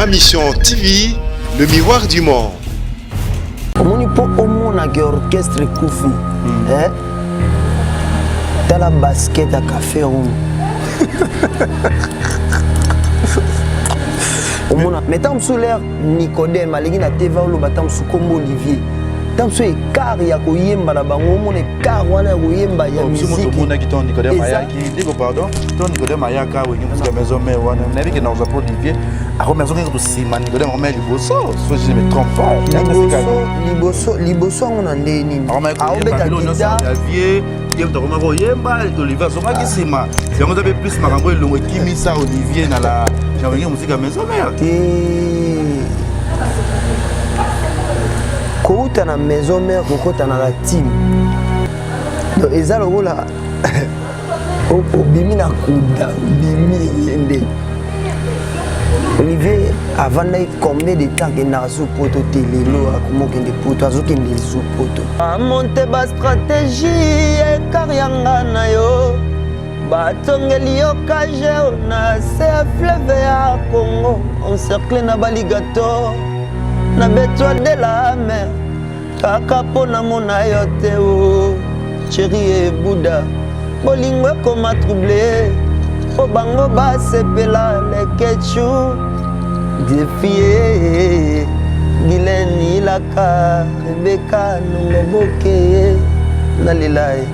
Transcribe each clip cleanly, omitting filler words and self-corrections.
Ma Mission TV, le miroir du monde. Omoni po omona ke orchestre kufi. T'as la basket à café room. Omona, mais tant sous l'air Nicodème, alingi na TV ou batam sous Combo Olivier. Tant sous écart ya koyemba la bango, mon écart wana koyemba ya musique. Si mon qui ton Nicodème Mayaki, digo pardon, ton Nicodème Mayaka ou une maison mais wana, n'avait que dans Olivier. A maison que si man Nicodème on met liboso, soit je me trompe pas. Liboso on a ndeni. A obeta guitare. Yem to koma koyemba Olivier so maki sima. Yango zabe plus makambo elongo kimisa Olivier na la na musique à maison mère. Kouta na maison mère kokota na la team. Donc ezalo gola bimi na kuda bimi yende. Olivier avant d'aller combien de temps qu'il n'a sous poto télélo à comment qu'il est poto azo qu'il est sous poto. A monter ba stratégie et karianga na yo. Batongeli yo kaje na se fleuve ya Congo encerclé na baligato na bétoile de la mer kaka pona mona yo te o chéri et Bouddha bolingo koma troublé o bango ba sepela le ketchu défié Gileni laka Rebecca nongoboke na lilai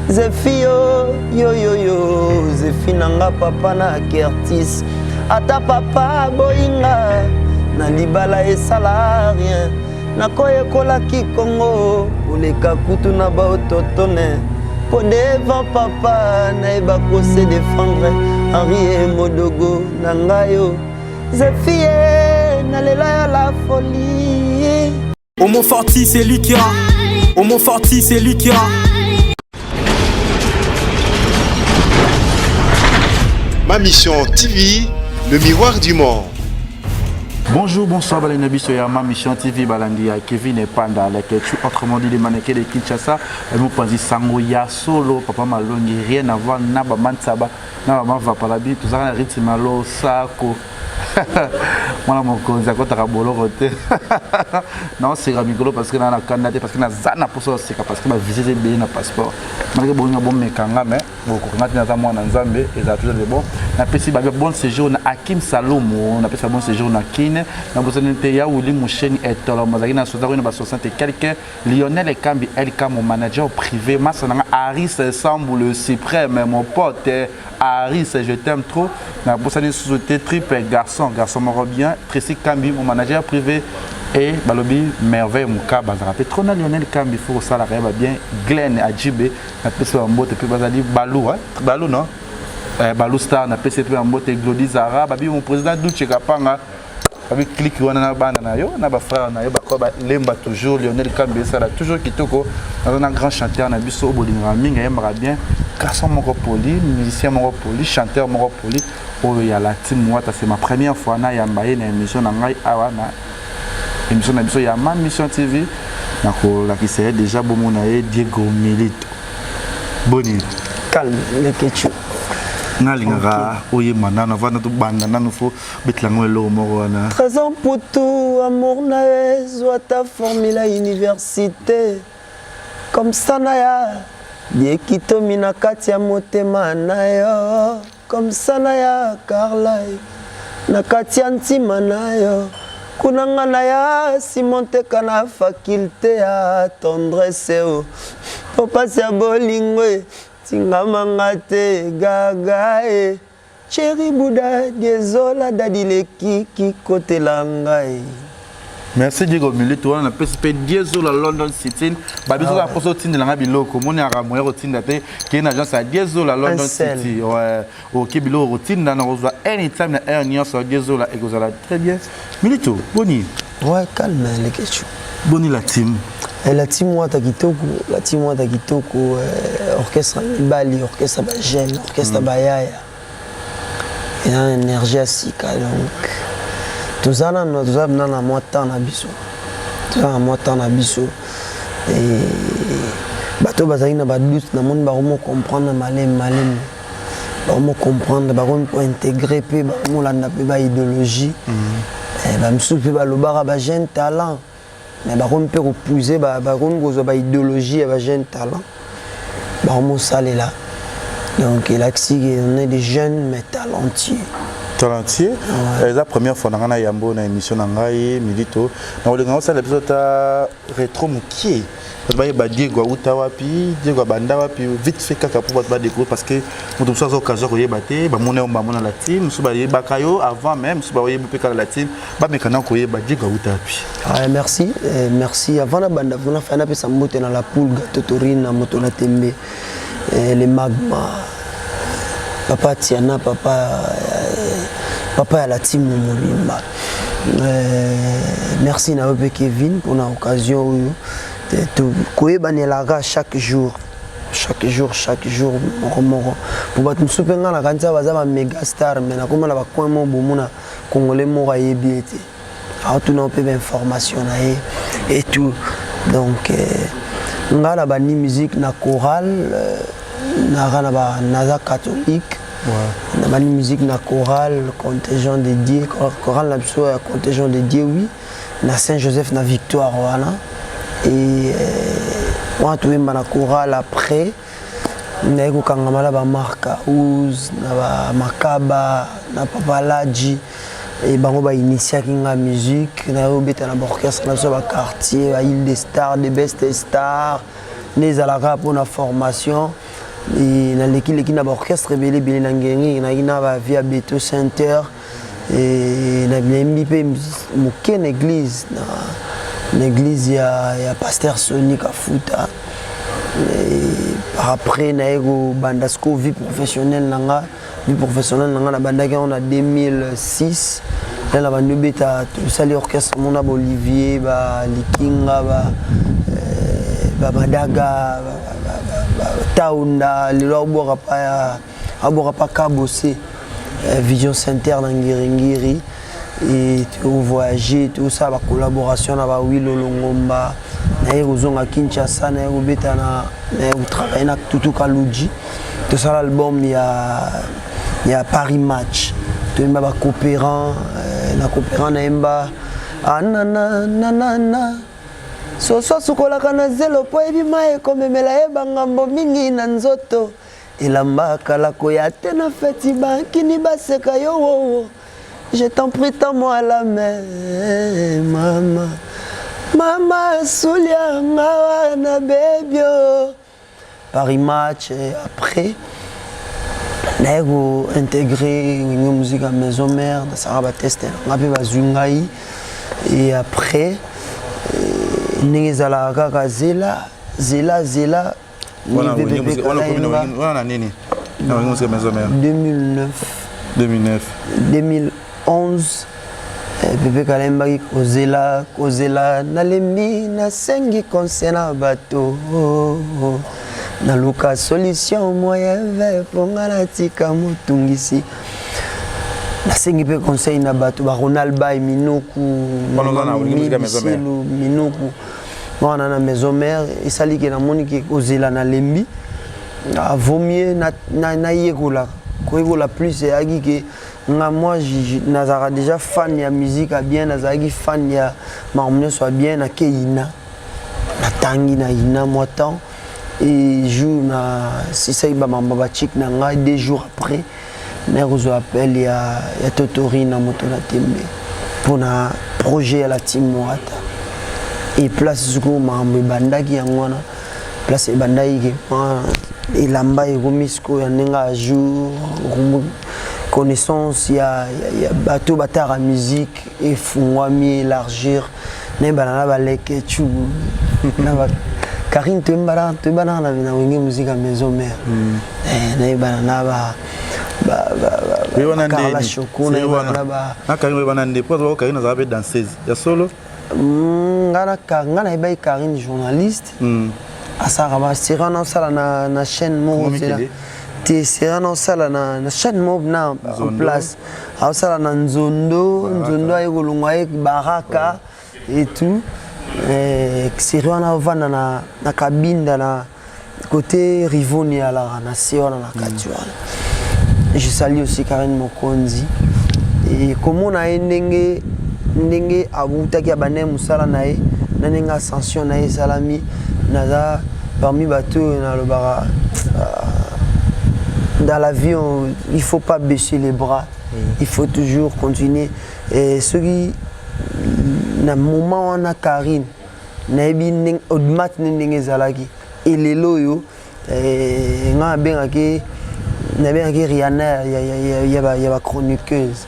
Zefio yo Zefinanga papa na Kertis ata papa boinga na libala et salarien na koye kola ki Congo oleka kutu na ba autotone po devant papa na eba ko se défendre Henri et Modogo na ngayo Zefie na lela la folie Homo Forti c'est lui qui a Homo Forti c'est lui qui a Ma Mission TV, le miroir du monde. Bonjour, bonsoir, Balinabi Soya, Ma Mission TV, Balandia, Kevin et Panda, la Ketchu, autrement dit les mannequins de Kinshasa, et nous pensons Sangoya solo, Papa Malongi, rien à voir, Naba Mansaba, Naba Vapalabi, tout ça, Ritimalo, Sako. Moi, mon conseil, quand tu as un non, c'est rigolo parce que dans la Canada, parce que dans Zana pour ça, c'est parce que ma visite est bien un passeport. Malgré que bon mécanga, mais bon, quand tu as moi dans Zambie, et ça toujours bon. On a passé un bon séjour à Hakim Salomo, on a passé un bon séjour à Kine, on a passé un pays où Limouchen est là, on a passé 60 et quelques. Lionel et Kambi, Elka, mon manager privé, moi, c'est Harris Sambou, le suprême, mon pote, Harris, je t'aime trop. On a passé une société triple garçon mort bien, Tracy Kambi, mon manager privé. Et Balobi, merveille, mon cas, Bazarapé. Trona Lionel Kambi, il faut que ça la bien. Glenn Adjibé, on a passé un mot, et puis Bazali, Balou, hein? Balou, non? Balou Star, on a passé un mot, et Glody Zara, Babi, mon président Douche Kapanga. Avec clic on a banana yo na ba frère na yo ba ko ba lemba toujours Lionel Kambi ça là toujours kitoko on a un grand chanteur na biso bolinga minga yemba bien garçon moko poli musicien moko poli chanteur moko poli o ya la team moi c'est ma première fois na yamba na émission na ngai awa na émission na biso ya Ma Mission TV na ko la qui serait déjà bon na Diego Milito boni calme le ketchu Nalinga oye manana vana tu banda nanu fo betlango lo morona 13 ans pour tout amour na soit ta formule à université comme ça na ya diekito mina kati ya motema na yo comme ça na ya Carla na kati ya ntima na yo kunanga na ya simonte kana faculté ya tendresse o pasi ya bolingo Tingamangate gaga Chéri Bouddha Dézola dadile ki côté langai. Merci Diego Milito on a PSP Dézola London City babiso la poso tinde langa biloko moni ara moya rotinda te qui une agence à Dézola London City ouais au kibilo rotinda na reçoit anytime na air nion sur Dézola et gozala très bien Milito boni ouais calme les questions boni la team. La team Wata Kitoko, orchestre Bali, orchestre Bagel, orchestre Bayaya. Il y a une énergie à Sika donc. Tout ça, nous avons un mois de temps à Bissau. Tout ça, un mois de temps à Bissau. Et bateau Bazari n'a pas de doute, nous devons comprendre malem. Nous devons comprendre, nous devons intégrer, nous devons idéologie. bamisusu mpe balobaka bajeune talent mais bakomi mpe kopuise bakomi kozwa baidéologie ya bajeune talent bakomosalela donc elakisi on est des jeunes mais talentueux. Talentueux. C'est la première fois que je suis dans émission de Milito. Je suis l'épisode rétro moukier. Je vais Diego Utawapi, Diego Bandawapi, vite fait caca pour découvrir parce que nous avons l'occasion de battre, mon est la team, nous avons Bakayo avant même, nous avons Bupeka la team, mais quand on a Diego Utawapi. Merci, merci. Avant la bande, on a fait un peu de moto dans la poule, Totorine, la moto la tembe, les magma, papa Tiana, papa à la team Mourimba. Merci Naope Kevin pour l'occasion. Chaque jour, pour battre une super grande candidat, vous avez un méga star, mais na comme la coin mon boumuna congolais mora yebiete. Alors tout n'a pas d'information et tout. Donc, on a la bani musique na chorale, na naza catholique. On a la musique na chorale, contingent dédié, chorale na biso contingent dédié oui. Na Saint-Joseph na Victoire voilà. Et on a trouvé ma chorale après. On a eu la marca Ouz, na Makaba, na Papalaji. Et on a initié la musique. On a eu l'orchestre dans le quartier, la Île des Stars, des Best Stars. Les Alara pour la formation. Et dans l'équipe de l'orchestre, on a eu via Beto Center. Et on a eu une église. L'église, il y a pasteur Sonic à Fouta. Après, on a eu Bandasco, vie professionnelle. On a 2006. Là, on a eu l'orchestre Olivier, Likinga, Madaga, Taunda, Aborapa Kabosé, Vision Center dans Ngiringiri. Et tu voyager, tout ça, la collaboration avec Willo Longomba, à Kinshasa, travailler avec Tutu Kaluji. Tout ça, l'album, il y a Paris Match. Tu as coopérant, so sukola kana zelo po ebimaye komemela ebangambo mingi na nzoto elamba kala koya tena feti bankini baseka yo. Je t'en prie, tends-moi la main, maman. Maman, Soulia, Mawana, baby. Paris Match, et après, on a intégré une musique à Maison Mère, dans Saraba Test, on a fait Zungaï. Et après, on a Zela. On a 2011, Bébé Kalemba Kozela, Nalembi, Nasengi, Konsena Bato, Naluka Solution, moyen vert, Pongalatika, Mutungisi. Nasengi pe conseil na Bato, Ronald Bay, Minuku, Minuku, on a Maison Mère, et Sali qui est Monique Kozela, Nalembi, vaut mieux na Yegola, Koyegola plus, c'est Agi qui moi, je suis déjà fan de la musique, bien, je suis fan de la soit bien, na Keina, na Tangi, na Ina, moi tant. Et je joue si ça y est, 2 jours après, je appelle, il y a Totori na moto na tembe pour un projet à la team Moata. Et place zuko mambo banda ki yangwana, place banda ki et lamba et gomisko ya nenga jour. Connaissance, il y a bateau bâtard à musique et fouami élargir ne banana baleke chou Karine te banana la musique à Maison Mère ne banana Carla Choco ne banana Karine banana pour Karine ça va danseuse ya solo ngana ba Karine journaliste asara c'est na na chaîne mo c'est un sala na chaîne mob na en place au sala na nzondo ay golungwa ek baraka et tout c'est on va na cabine na côté Rivoni à la nation na Katuana. Je salue aussi Karine Mokonzi et comme on a endenge ndenge abutaki abane musala na ye na ndenge ascension na ye salami naza parmi bateaux dans l'avion il faut pas baisser les bras il faut toujours continuer et ceux qui na moment wana Karine nayebi ndenge odmat ndenge ezalaki elelo yo nga nabengaki Rihanna ya ba chroniqueuse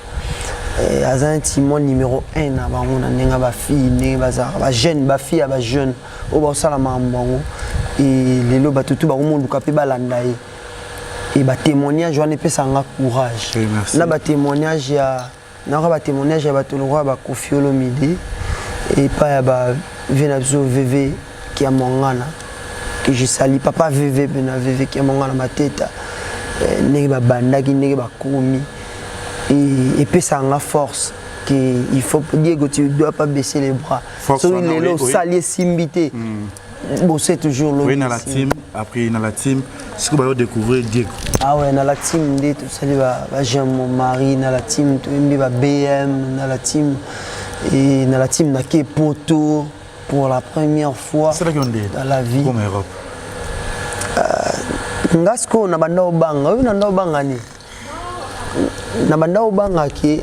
aza un timon numéro 1 na bango na ndenge bafille ndenge bazala bajeune bafille ya bajeune oyo basala makambo bango lelo bato tu bakomonduka mpe balanda ye e batémoignage wana epesanga courage na batémoignage ya bato lokwa bakofi olomide epai ya bave na biso vv ki ya mongana que je sali papa vv mpe na vv ki ya mongana mateta ndenge babandaki ndenge bakomi epesanga force que il faut Diego tu dois pas baisser les bras so lelo sali esimbi te bosser toujours l'autre. Oui, dans la team, après dans la team, ce que vous découvrir Diego. Ah ouais, dans la team, tout ça, j'aime mon mari, dans la team, BM, dans la team, et dans la team, qui est poteau pour la première fois dans la vie. Comme Europe. Ngasko na banda obanga, oui na banda obanga ni. Na banda obanga ki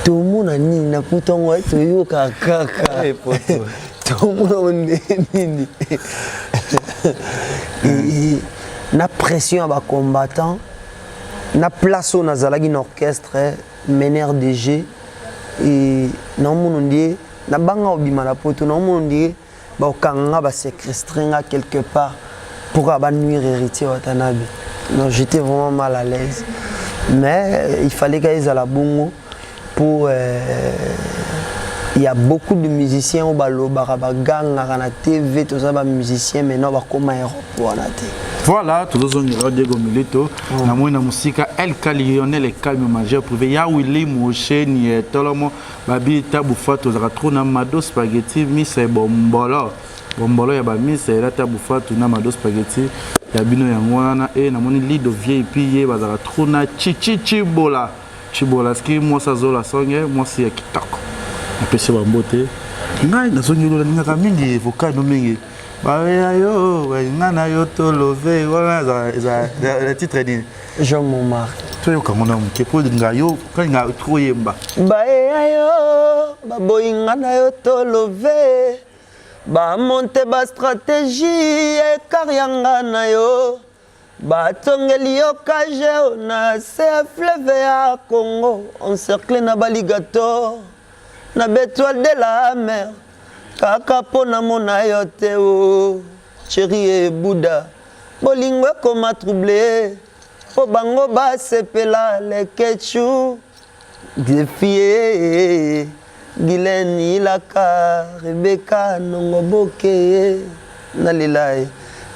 tout le monde a dit na putongo to yo kaka tout le monde nini na pression ba combattant na place au nazalaki na orchestre mener DG et na monde dit na banga obima na poto na monde dit ba kanga ba séquestrer quelque part pour abanuire héritier Watanabe. Donc j'étais vraiment mal à l'aise mais il fallait qu'ils aient la bongo. Il y a beaucoup de musiciens au balo barabagang na TV tout ça ba musiciens maintenant ba comme aéroport na té. Voilà, tous les gens Diego Milito na moi na musique El Lionel et Calme Majeur privé ya Willy Moshe ni tolomo babi tabu fato za trop na mado spaghetti mise bombolo ya ba mise la tabu fato na mado spaghetti ya bino ya ngwana et na moni lido VIP ye bazara trop na chibola Chibolaski, moi ça zola songe, moi c'est kitako. Apesi ba mbote. Ngai na songi lola ninga mingi vocal no mingi. Ba yo, ngana yo to love, wala za le titre ni. Jean mon mari. To yo kamona mke po nga yo, ka nga trop yemba. Ba yo, ba boy ngana yo to love. Ba monte ba stratégie e karianga na yo. Batongeli okaje na se fleuve ya Congo encerclé na baligator na bétoile de la mer kaka pona mona yo te o chéri et Bouddha bolingo koma troublé po bango ba sepela le kechu défié Gileni Ilaka Rebecca Nongoboke na lilai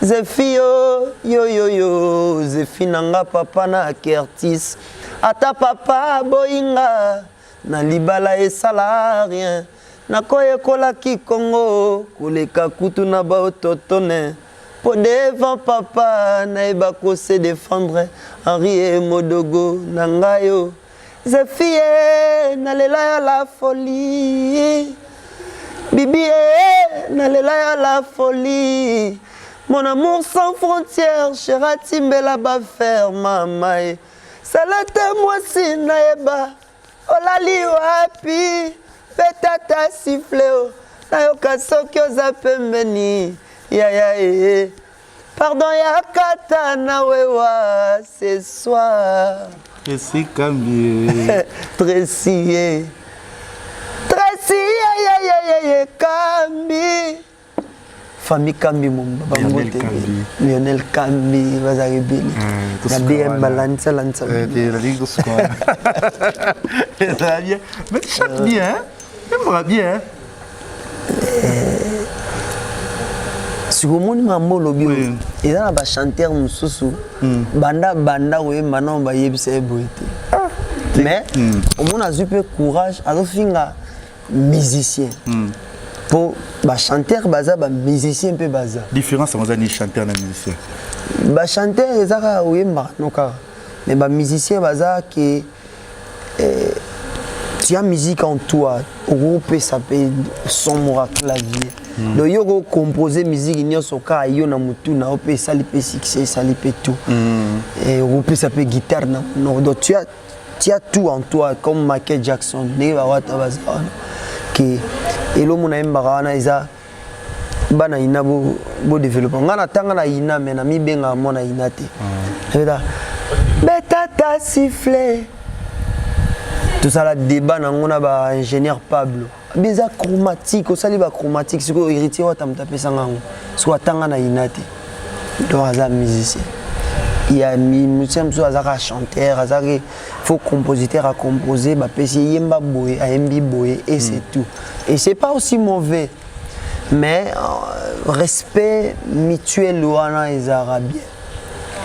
Zefio, yo, Zefinanga papa na Kertis. Ata papa boinga, na libala e salarien. Na koye kola ki Congo, koleka kutu na ba ototone. Po devant papa, na eba ko se défendre. Henri et Modogo, nangayo. Zefie, na lela ya la folie. Bibi, na lela ya la folie. Mon amour sans frontières, chéra Timbela ba faire mamae. Salate moi si naeba, olali wapi, petata siffleo, nayoka sokyo zapembeni, ya. Pardon ya kata na wewa ce soir. Tracy Kambi. Tracy, ya Kambi. Famille Kambi Mumba, Lionel Kambi, Bazari Billy, la BM Balance, Lanza. Mais chante bien, j'aimerais bien. Si vous voulez mambo lobby, il y a un chanteur mususu, banda ouais maintenant on va y ebise boité. Mais au moins a super courage, alors finga musicien. Pour chanteur baza ba musicien pe baza différence entre les chanteurs et les musiciens ba chanteur ezaka oyemba noka mais ba musicien baza que tu as musique en toi, groupe ça peut son mora clavier. Donc yo composer musique il y a son cas yo na mutu na op ça li peut succès ça li peut tout. Et groupe ça peut guitare na donc tu as tout en toi comme Michael Jackson ne va wata bazana que elo mona mbara na isa bana ina bo développement ngana tanga na ina mais na mi benga mona ina te. Betata sifflé. Tout ça là débat on a ba ingénieur Pablo. Beza chromatique, au sali ba chromatique, ce que héritier wa tam taper sangango. Soit tanga na inate. Donc aza musicien. Il y a musicien so aza chanteur, aza faut compositeur à composer, ba pesi yemba boy, a mbi boy et c'est tout. Et c'est pas aussi mauvais. Mais respect mutuel wana les arabiens.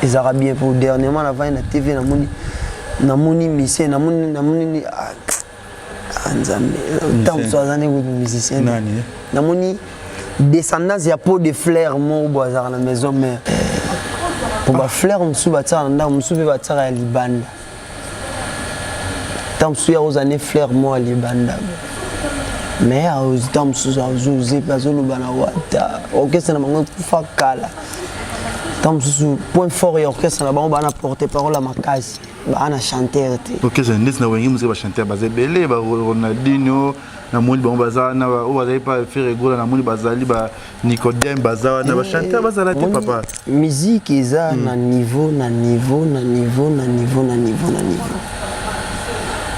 Les arabiens pour dernièrement la vaine na TV na moni musicien na moni anzambe tant soazane ko musicien na moni descendance ya pot de fleurs mo boazar na maison mère pour ba fleurs msu batsa nda msu be batsa ya libanda tant msu ya ozane fleurs mo ya libanda mais aux temps msu azouze bazolo bana wata orchestre na mango kufa kala tant msu point fort ya orchestre na bango bana porter parole à makasi bana chanteur te OK c'est ndis na wengi musique ba chanteur bazé belé ba Ronaldinho na moni ba baza na o bazali pas faire rigoler na moni bazali ba Nicodème baza na ba chanteur bazala te papa musique eza na niveau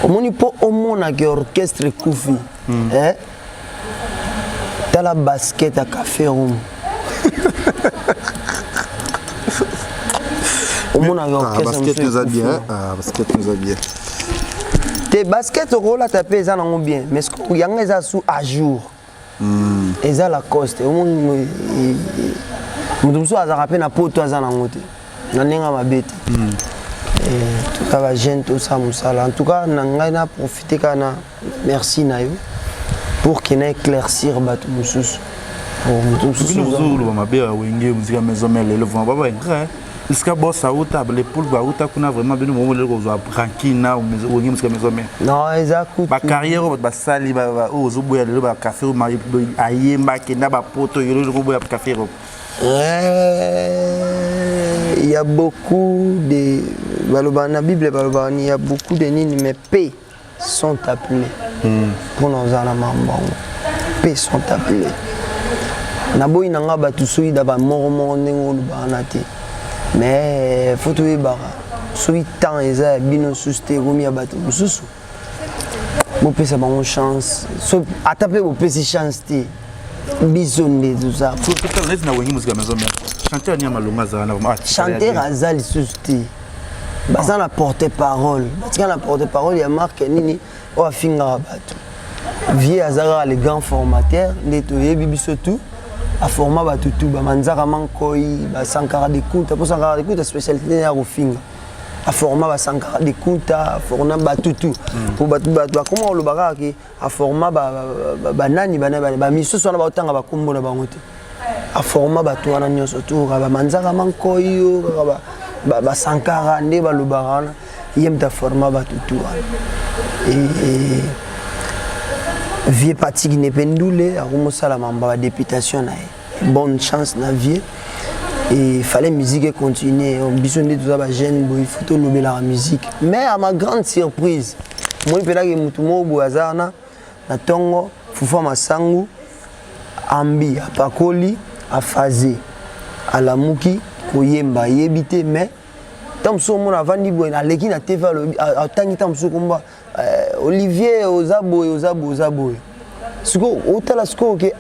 omoni po omona ke orchestre kufi tala basket à café room basket nous a bien. Basket nous a bien. Tes baskets au là tapé ça non bien mais ce qu'il y a un sous à jour. Et ça la coste. Mon so a rappelé na poto za na ngote. Na nenga mabete. Et tout cas va jeune tout ça musala. En tout cas na ngai na profiter kana merci na yo pour qu'il ait éclaircir batu mususu. Pour mususu. Nous mabe wenge musique maison mais le vent baba ngre. Iska bossa uta les poules ba uta kuna vraiment bino mo le ko zo rankina ou wenge musique maison mais. Non, exact. Ba carrière ba sali ba ozo boya le ba café ou mari ayemba kenda ba poto yolo ko boya café ro. Il y a beaucoup de la Bible il y a beaucoup de nini mais paix sont appelés pour nos alamambon paix sont appelés naboyi nanga batu soyi da ba moromo ndengo lubanate mais faut tout bara soyi temps eza bino susté gomi ya batu mususu mo pesa bango chance so atape mo pesa chance te bisonde tout ça pour tout ça na wengi musique maison mais chanteur ni malonga za na chanteur azali susté baza na porte-parole batika na porte-parole ya marque nini o afinga batu vie azara les grands formateurs neto yebi biso tout a format batu tout ba manzaka mankoi ba sankara de kunta pour sankara de kunta spécialité ya rofinga a format ba sankara de kunta forna batu tout pour batu comment le baka ki a format ba nani ba misoso na ba otanga ba kombo na bango te a format batu wana nyoso tout ba manzaka mankoi ba sankara nde ba lobara yemta format batu tout et vie pratique ne pendule a remosala mamba députation na bonne chance na vie et fallait musique continuer on besoin de tout ça ba jeune boy photo lober la musique mais à ma grande surprise moi pela ke mutu mo boazana na tongo fufa masangu ambi apakoli afaze alamuki koyemba yebite mais tam so mon avandi boy na leki na TV a tangi tam so komba Olivier Ozabo siko otala siko ke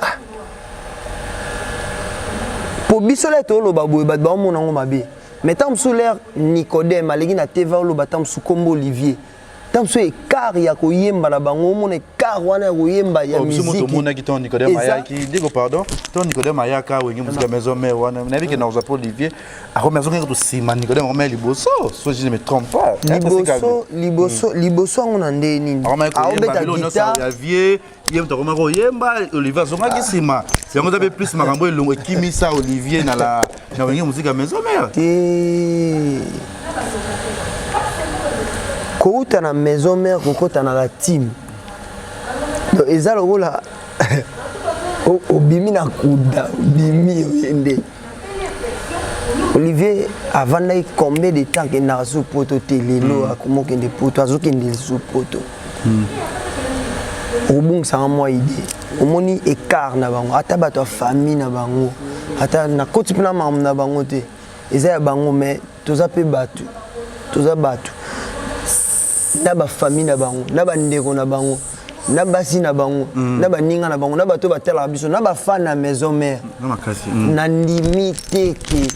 po bisolet lo baboy ba mona ngo mabe mais tam so l'air Nicodème aleki na TV lo batam su kombo Olivier tam so écart ya koyemba na bango mona écart wana ya koyemba ya musique musu to mona ki ton Nicodème ayaki digo pardon ton Nicodème ayaka wengi musique maison mais wana na biki na ozapo Olivier a remercier que to sima Nicodème on met liboso so je ne me trompe pas liboso on ande nini a obeta guitare ya vie yem to komako yemba Olivier zonga ki sima yango tabe plus makambo elongo kimisa Olivier na la na wengi musique maison mais kouta na maison mère kokota na la team eza lokola obimi na kuda obimi oyende Olivier avandaki combien de temps kendaka sous poto te lelo akoma okende poto azokende sous poto obungisanga mwa idée omoni écart na bango ata bato ya famille na bango ata nakoti mpe na makambo na bango te eza ya bango mais toza mpe bato toza bato na bafamille na bango na bandeko na bango na basi na bango na baninga na bango na bato batalaka biso na bafan na maison mère na ndimi te ke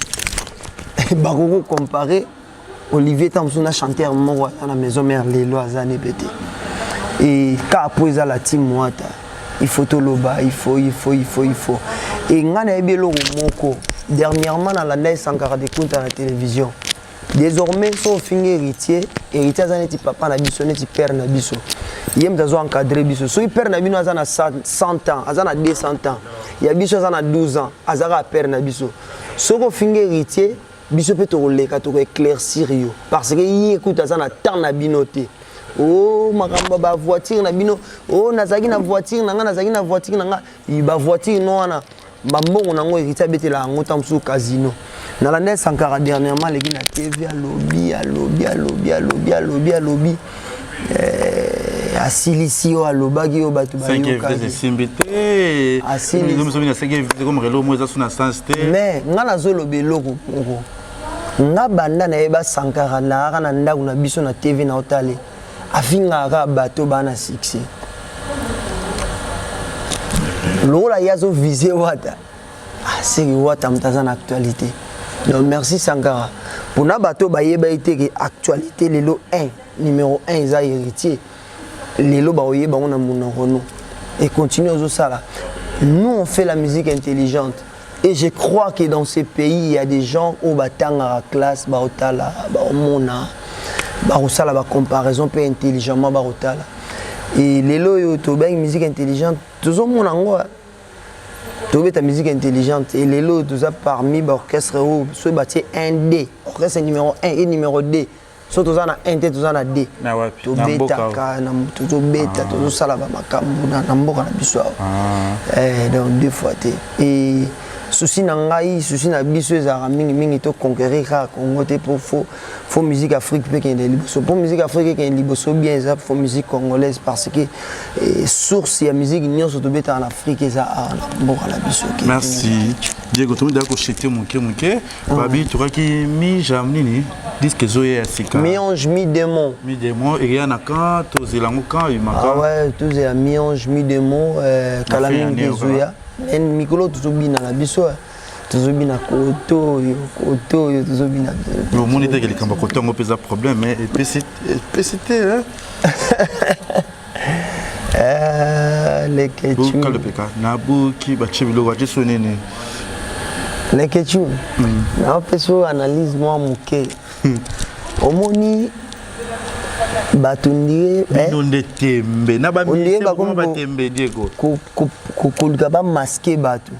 bakoko comparer Olivier Tamsou na chanteur moko na maison mère lelo aza ne pete et ka po eza la team Mwata il faut toloba il faut et nga na ebelo moko dernièrement na landa Sankara de compte à la télévision désormais son fingi héritier aza neti papa na biso neti père na biso yem dazo encadrer biso so père na bino aza na 100 ans aza na 200 ans ya biso aza na 12 ans azaka père na biso soko fingi héritier biso pe to koleka to éclaircir yo parce que yi écoute aza na temps na bino te oh makamba ba voiture na bino oh nazaki na voiture nanga nazaki na voiture nanga ba voiture no wana bambongo nango héritier betela ngo Tamsou casino na la Nel Sankara dernièrement les gars na TV alobi asilisi o alobaki o bato ba yo ka simbité asilisi nous sommes na sege comme relo mo za suna sens te mais nga nazolobe loko moko nga banda na eba Sankara na na ndaku na biso na TV na otale afinga ka bato bana succès lola yazo viser wata c'est wata mtaza na actualité. Donc merci Sankara. Pour na bato bayeba été actualité lelo 1 numéro 1 eza héritier. Lelo ba oyeba on a mon renom et continue aux ça. Nous on fait la musique intelligente et je crois que dans ces pays il y a des gens au batanga classe ba otala ba omona ba osala ba comparaison peu intelligemment ba otala. Et lelo yo to ba musique intelligente toujours mon ngo tu ta musique intelligente et les lots tout ça parmi l'orchestre où soit bâti 1D orchestre numéro 1 et numéro 2 soit tout ça na 1 tout ça na 2 tu bêta na tu bêta tout ça là ba makambu na mboka na biso donc deux fois et souci na ngai souci na biso za mingi to conquérir ka Congo te pour faux musique Afrique pe ken liboso pour musique Afrique ken liboso bien ça faux musique congolaise parce que source ya musique nyonso to beta en Afrique ça mboka na biso. Merci Diego to ndako chete monke babi to ki mi jamnini disque zoé asika Miange mi démon et yana kan to zelango kan imaka ah ouais to zela Miange mi démon kalamine dezoya en mikolo tuzobina na biso tuzobina koto yo tuzobina le monde était quelqu'un ba koto ngo pesa problème mais PCT hein les ketchup le peka na buki ba chibilo wa jesonene les ketchup na peso analyse moi moké omoni batundie ndonde tembe na ba mi ba tembe Diego ko ba masquer bato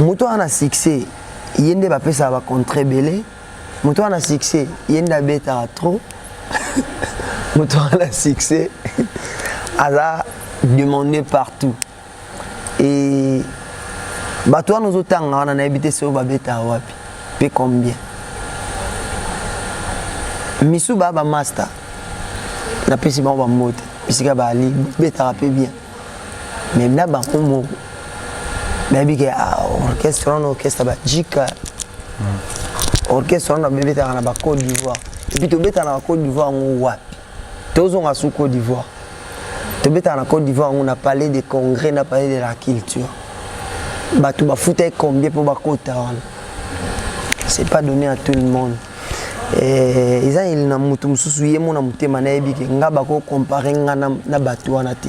moto ana succès yende ba pesa ba contrebelé moto ana succès yende beta trop moto ana succès ala demander partout et bato nous autant on a habité sur ba beta wapi pe combien misuba ba master na pesi ba moto pisika ba ali beta pe bien mais na ba komo baby ke orchestre ba jika orchestre na beta na ba Côte d'Ivoire et puis to beta na Côte d'Ivoire on wapi tozo nga sous Côte d'Ivoire to beta na Côte d'Ivoire on a parlé des congrès on a parlé de la culture ba tout ba fouté combien pour ba Côte c'est pas donné à tout le monde et ils ont na mutu mususu yemo na mutema na yebi ke nga ba ko comparer nga na batu wana te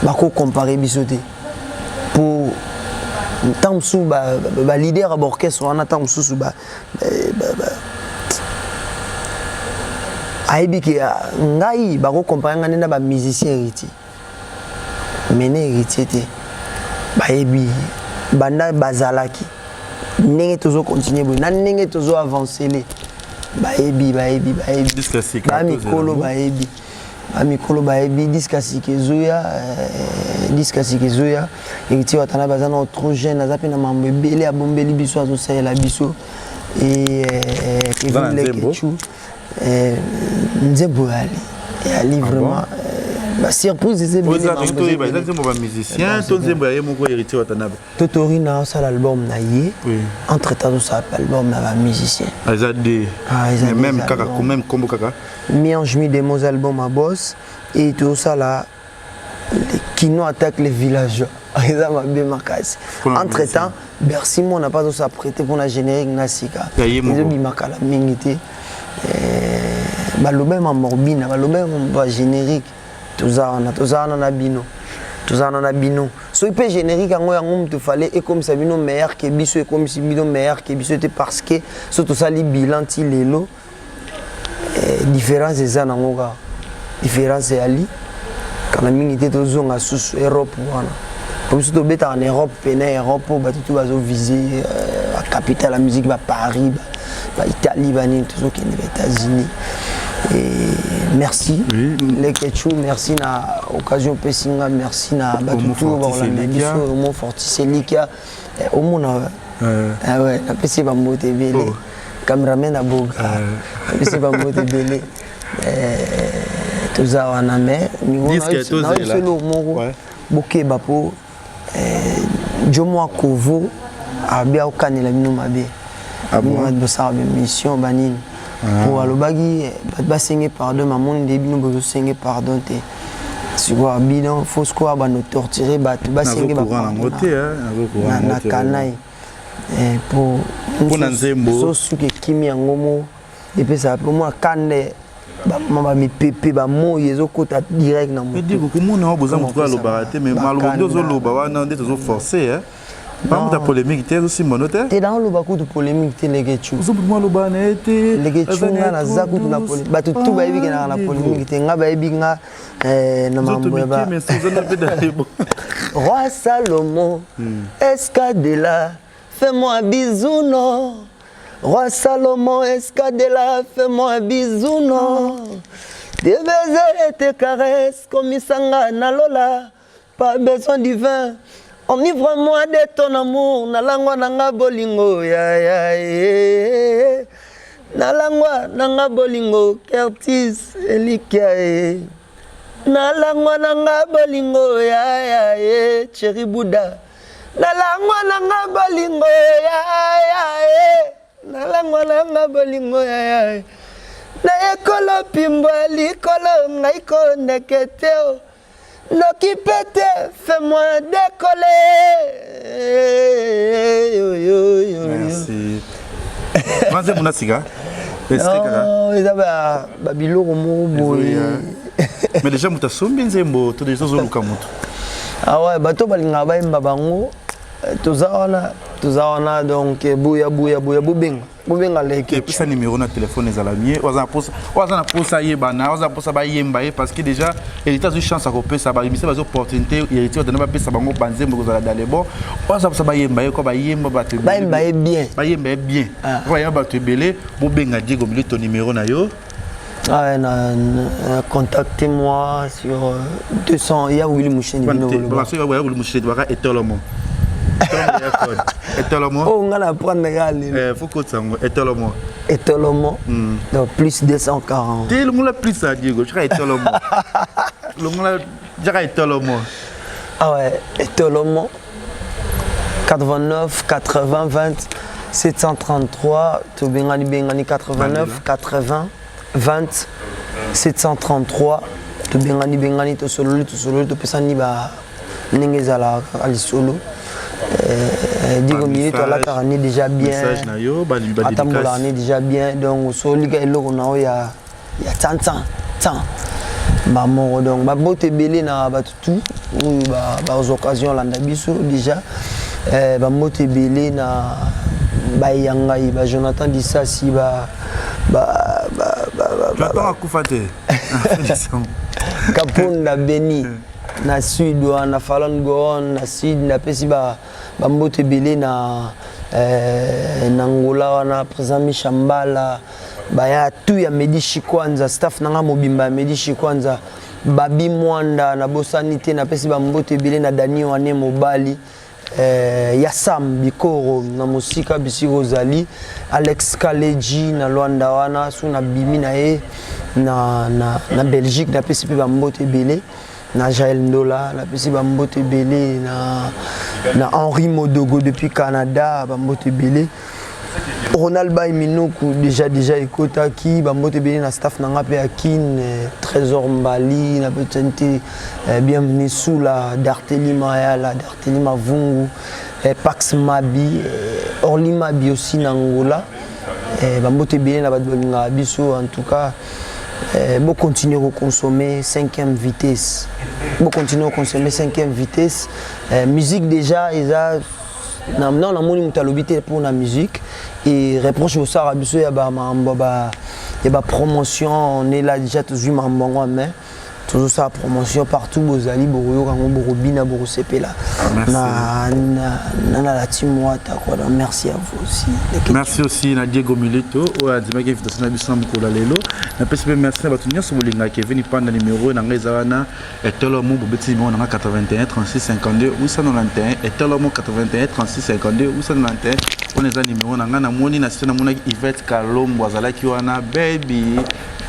ba ko comparer bisote pour Tamsou ba leader d'orchestre wana Tamsou ba ayebi ke ngai ba ko comparer nga na ba musicien héritier mene héritier te ba yebi banda bazalaki ndenge tozo continuer bo na ndenge tozo avancer le baebi mikolo baebi mikolo bayebi disque sikezoya ekiti watana baza na trop jeune aza pe na mambo ebele abombeli biso azosalela biso Kevin Lekechu nzembo yali vraiment surprise c'est bien musicien tonzembo ya moko héritier watana Totori na ça l'album na ye entre temps ça album na ba musicien azade même kaka même combo kaka Miange mi des mots albums à boss et tout ça là qui nous attaque les villageois entre temps Bercy on n'a pas tout ça prêté pour la générique nasika ils ont mis makala mingité balobe ma morbina balobe ma générique tout ça na bino so il peut générique en yango te fallait et comme ça bino meilleur que biso et comme si bino meilleur que biso parce que surtout ça li bilan ti lelo différence eza nango ka différence ali kana mingi te tozonga susu Europe wana comme si tobeta en Europe pena Europe ba tout bazo viser la capitale la musique ba Paris ba Italie ba ni tout qui les États-Unis et merci les Ketchu merci na occasion pesinga merci na ba tout ba la biso au mot forticelika au mot na ouais na pesi ba moté belé cameraman à Boga pesi ba moté belé toza wana me na solo moko boke bapo jomo akovo abia okanela bino mabe moi de ça mission banine pour alobagi ba senge pardon maman de bino bozo senge pardon te siwa bidon faut quoi ba no torturer ba senge ba na kanai pour nzembo so suke kimi yangomo et puis ça pour moi kande mama mi pepe ba moye ezokota direct na moto dit que mon besoin de trouver le baraté mais malondo zo loba wana ndete zo forcer hein pas ta polémique te aussi monote te dans le baku de polémique te legechu zo pour moi loba na été legechu na zaku na polémique ba tout ba yebi na polémique te nga ba yebi nga na mambo ba Roi Salomon Escadela fais-moi un bisou non Roi Salomon Escadela, fais-moi un bisou, non. Tes baisers et tes caresses, comme Isanga Nalola, pas besoin du vin. Enivre-moi de ton amour, Nalangwa Nanga Bolingo, ya ya Nalangwa Nanga Bolingo, Curtis Elikia, Nalangwa Nanga Bolingo, ya ya Cherry Bouddha, Nalangwa Nanga Bolingo, ya nalangwa bolingo ya na ekolo pimba likolo ngai ko neketeo noki pete fais-moi décoller merci Manze munasika eza ba biloko mo boye mais déjà mutasombi nzembo to déjà zoluka mutu ah ouais bato balinga bayemba bango tozawana donc buya bubenga leke et puis ça numéro na téléphone ezala mie waza na posa yebana waza posa ba yemba parce que déjà héritage de chance à kopesa ba mise ba opportunité héritage de na ba pesa bango banzembo kozala dans les bon waza posa ba yemba ko ba yemba ba te ba yemba bien voyez ba te belé bubenga Diego Mili ton numéro na yo contactez-moi sur 200 il y a Willy Moucheni oh on a prendre regarder faut que ça etolomo donc plus 240 t'es le moula plus ça Diego je etolomo le moula je etolomo ah ouais etolomo 89 80 20 733 to bengani 89 80 20 733 to bengani to solo to pesani ba ningezala ali solo Diego Mili to la carani déjà bien atambola ni déjà bien donc solo ga eloko na ya tant ba mo donc ba bote belé na ba tout ba aux occasions la biso déjà ba mote belé na ba yanga ba Jonathan Dissasi ba j'attends à Koufate Kapunda Beni na sud na Falon Goron na sud na pesi ba mbote belé na Angola wana président Michambala baya tu ya Medici Kwanza staff nanga mobimba ya Medici Kwanza Babi Mwanda na bosanité na pesi ba mbote ebele na Dani wane mobali Yassam Bikoro na musika bisiko zali Alex Kaleji na Luanda wana su na bimi na ye na Belgique na pesi ba mbote ebele na Jaël Ndola na pesi ba mbote ebele na Henri Modogo depuis Canada ba mbote ebele Ronald Baiminuku déjà ekotaki ba mbote ebele na staff nanga pe Akin Trésor Mbali na petite bienvenue sous la Darteli Mayala Darteli Mavungu Pax Mabi Orly Mabi aussi na Angola ba mbote ebele na badolinga biso en tout cas bon continuer à consommer 5e vitesse. Bon continuer à consommer 5e vitesse. Musique déjà, ils a non on a moni mutalobité pour la musique et reproche au Sarabiso il y a promotion on est là déjà tous vu mambongo mais toujours ça promotion partout bozali boroyo kango borobina borosepela na la team wata quoi merci à vous aussi merci aussi na Diego Milito o adima ke invitation na biso na mkola lelo na PSP merci na batunya so bolinga Kevin panda numéro na ngezana etelo mo bobeti mo na 81 36 52 891 etelo mo 81 36 52 891 on est numéro na ngana moni na sina mona Yvette Kalombo azalaki wana baby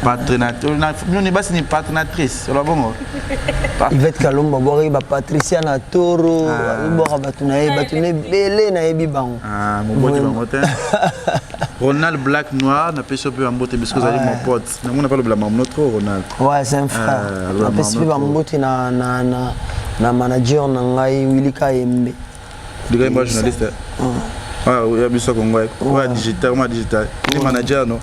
patronateur na ni basi ni patronatrice la bongo Yvette Kalombo bori ba Patricia na Toro bora batuna belé na yebi bango mon bote bangote Ronald Black Noir na pêche peu en botte parce que vous allez mon pote na mon pas le blâme notre Ronald ouais c'est un frère na pêche peu en botte na manager na ngai Willy Kayembe le gars journaliste ah oui abiso Congo ouais digital ni manager non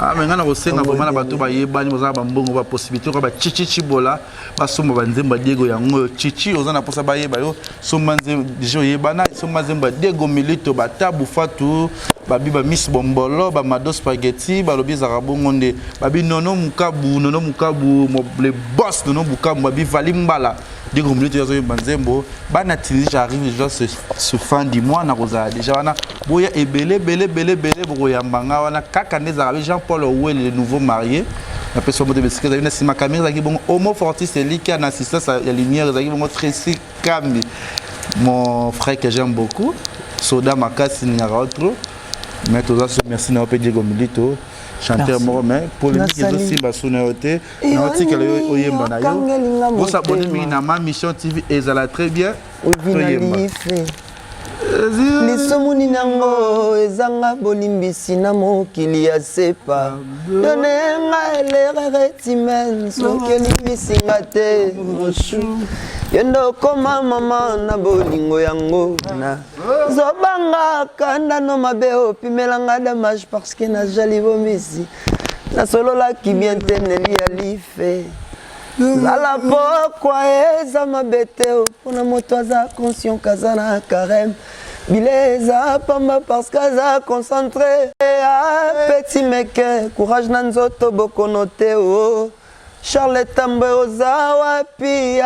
ah mais ngana kosenga vraiment bato ba yebani boza ba mbongo ba possibilité ko ba chichi bola ba somba ba nzemba Diego yango chichi ozana posa ba yeba yo somba nzemba dijo yebana somba nzemba Diego Milito ba tabu fatu ba biba Miss Bombolo ba Mado Spaghetti ba lobi za rabongo nde ba bi nono mukabu le boss nono mukabu ba bi valimbala Diego Milito yazo banzembo ba natili j'arrive déjà ce fin du mois na rosa déjà wana boya ebele boko yambanga wana kaka neza Jean-Paul Ouel le nouveau marié la personne de Besque na sima caméra zaki bon Homo Fortis c'est lui qui a assistance à la lumière zaki bon Tracy Kambi mon frère que j'aime beaucoup Soda Makasi Nyarotro mais tout ça merci na pe Diego Milito chanteur moromais polémique aussi basonaoté na oti kala oyemba na yo vous abonnez na ma mission TV ezala très bien lisomuni nango ezanga bolimbisi na mokili ya sepa yonenga elerere timen soki elimbisinga te moshu yendo koma mama na bolingo yango na zobanga kanda no mabe opimelanga damage parce que najali bomisi nasololaki bien te neli ya life zala pokwa eza mabe te mpona moto aza conscient kaza na carême bileza pamba parce qu'aza concentré petit meke courage na nzoto bokono te o Charles Tambwe oza wapi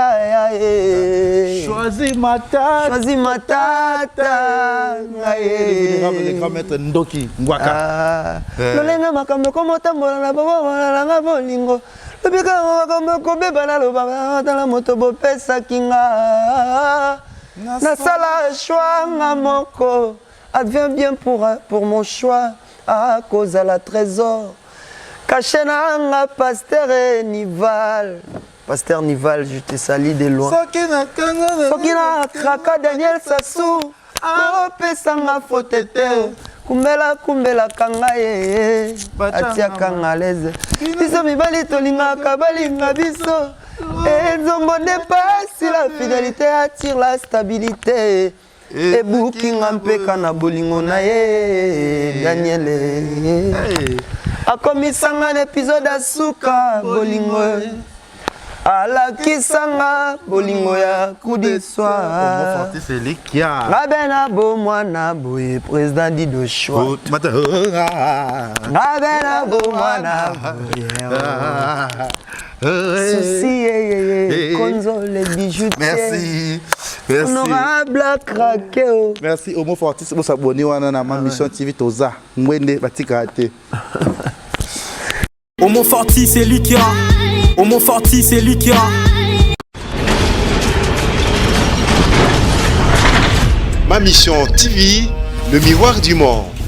choisis matata le grand maître Ndoki Ngwaka lolenga makambo komotambola na babobalanga bolingo lobika makambo kobeba na lobaka tala moto bopesaki nga nasala choix nga moko advient bien pour mon choix à cause à la trésor caché na Pasteur Nival je te salue de loin soki na kraka Daniel Sassou opesanga fote te kumbela kanga ye atiaka nga leze biso mibali tolingaka balinga biso nzombo depasi la fidélité attire la stabilité ebukinga mpeka na bolingo na ye Daniel akomisanga na épisode asuka bolingo alakisanga bolingo ya coup de soir ngabena bo mwana boye président Dido Choix ngabena bo mwana boye souci konzo les bijoutiers Merci. Honorable à craquer. Merci. Homo Fortis, vous s'abonnez à ma mission TV Toza. Mwende Batikate. Homo Fortis, c'est lui qui a. Homo Fortis, c'est lui qui a. Ma mission TV, le miroir du monde.